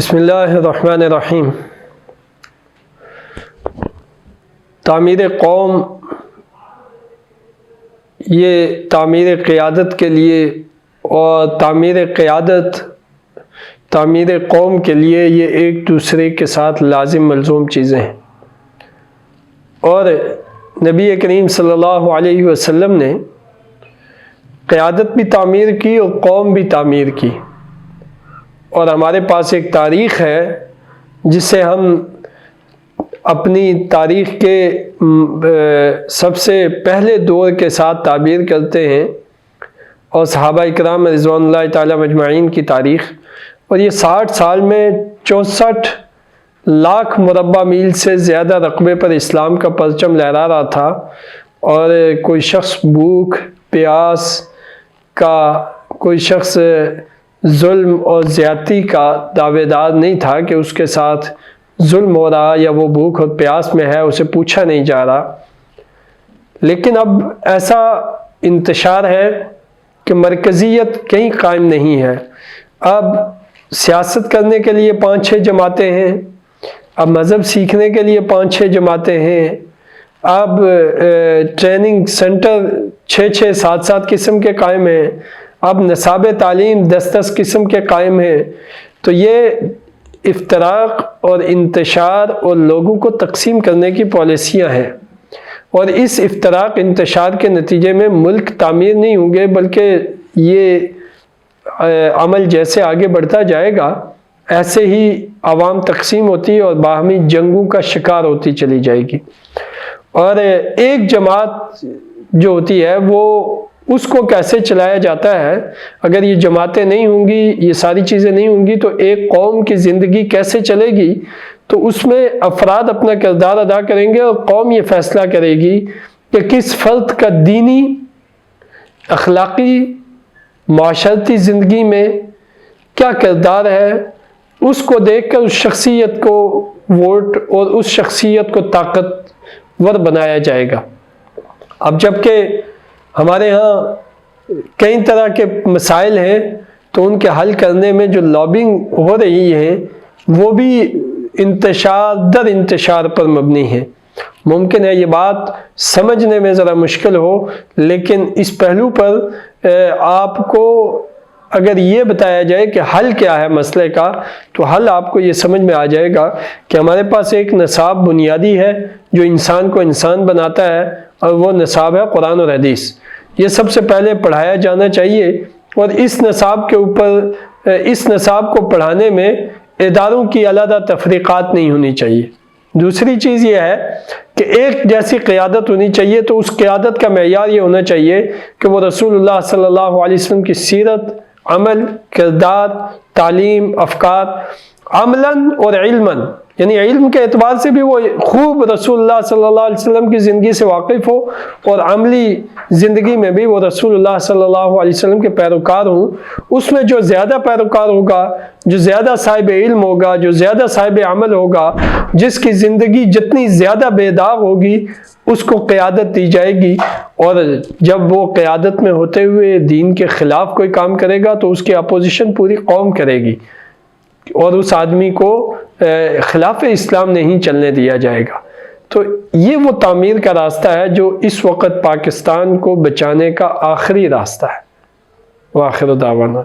بسم اللہ الرحمن الرحیم۔ تعمیر قوم، یہ تعمیر قیادت کے لیے اور تعمیر قوم کے لیے یہ ایک دوسرے کے ساتھ لازم ملزوم چیزیں ہیں، اور نبی کریم صلی اللہ علیہ وسلم نے قیادت بھی تعمیر کی اور قوم بھی تعمیر کی، اور ہمارے پاس ایک تاریخ ہے جس سے ہم اپنی تاریخ کے سب سے پہلے دور کے ساتھ تعبیر کرتے ہیں، اور صحابہ اکرام رضوان اللہ تعالی مجمعین کی تاریخ، اور یہ 60 سال میں 64 لاکھ مربع میل سے زیادہ رقبے پر اسلام کا پرچم لہرا رہا تھا، اور کوئی شخص بھوک پیاس کا، کوئی شخص ظلم اور زیادتی کا دعوے دار نہیں تھا کہ اس کے ساتھ ظلم ہو رہا یا وہ بھوک اور پیاس میں ہے، اسے پوچھا نہیں جا رہا۔ لیکن اب ایسا انتشار ہے کہ مرکزیت کہیں قائم نہیں ہے۔ اب سیاست کرنے کے لیے 5-6 جماعتیں ہیں، اب مذہب سیکھنے کے لیے 5-6 جماعتیں ہیں، اب ٹریننگ سینٹر 6-6 7-7 قسم کے قائم ہیں، اب نصاب تعلیم 10-10 قسم کے قائم ہیں۔ تو یہ افتراق اور انتشار اور لوگوں کو تقسیم کرنے کی پالیسیاں ہیں، اور اس افتراق انتشار کے نتیجے میں ملک تعمیر نہیں ہوں گے، بلکہ یہ عمل جیسے آگے بڑھتا جائے گا ایسے ہی عوام تقسیم ہوتی اور باہمی جنگوں کا شکار ہوتی چلی جائے گی، اور ایک جماعت جو ہوتی ہے وہ اس کو کیسے چلایا جاتا ہے۔ اگر یہ جماعتیں نہیں ہوں گی، یہ ساری چیزیں نہیں ہوں گی، تو ایک قوم کی زندگی کیسے چلے گی؟ تو اس میں افراد اپنا کردار ادا کریں گے، اور قوم یہ فیصلہ کرے گی کہ کس فرد کا دینی، اخلاقی، معاشرتی زندگی میں کیا کردار ہے، اس کو دیکھ کر اس شخصیت کو ووٹ اور اس شخصیت کو طاقتور بنایا جائے گا۔ اب جبکہ ہمارے ہاں کئی طرح کے مسائل ہیں، تو ان کے حل کرنے میں جو لابنگ ہو رہی ہے وہ بھی انتشار در انتشار پر مبنی ہے۔ ممکن ہے یہ بات سمجھنے میں ذرا مشکل ہو، لیکن اس پہلو پر آپ کو اگر یہ بتایا جائے کہ حل کیا ہے مسئلے کا، تو حل آپ کو یہ سمجھ میں آ جائے گا کہ ہمارے پاس ایک نصاب بنیادی ہے جو انسان کو انسان بناتا ہے، اور وہ نصاب ہے قرآن اور حدیث۔ یہ سب سے پہلے پڑھایا جانا چاہیے، اور اس نصاب کو پڑھانے میں اداروں کی علیحدہ تفریقات نہیں ہونی چاہیے۔ دوسری چیز یہ ہے کہ ایک جیسی قیادت ہونی چاہیے، تو اس قیادت کا معیار یہ ہونا چاہیے کہ وہ رسول اللہ صلی اللہ علیہ وسلم کی سیرت، عمل، کردار، تعلیم، افکار، عملاً اور علماً، یعنی علم کے اعتبار سے بھی وہ خوب رسول اللہ صلی اللہ علیہ وسلم کی زندگی سے واقف ہو، اور عملی زندگی میں بھی وہ رسول اللہ صلی اللہ علیہ وسلم کے پیروکار ہوں۔ اس میں جو زیادہ پیروکار ہوگا، جو زیادہ صاحب علم ہوگا، جو زیادہ صاحب عمل ہوگا، جس کی زندگی جتنی زیادہ بے داغ ہوگی، اس کو قیادت دی جائے گی، اور جب وہ قیادت میں ہوتے ہوئے دین کے خلاف کوئی کام کرے گا تو اس کی اپوزیشن پوری قوم کرے گی، اور اس آدمی کو خلاف اسلام نہیں چلنے دیا جائے گا۔ تو یہ وہ تعمیر کا راستہ ہے جو اس وقت پاکستان کو بچانے کا آخری راستہ ہے۔ وآخر دعوانا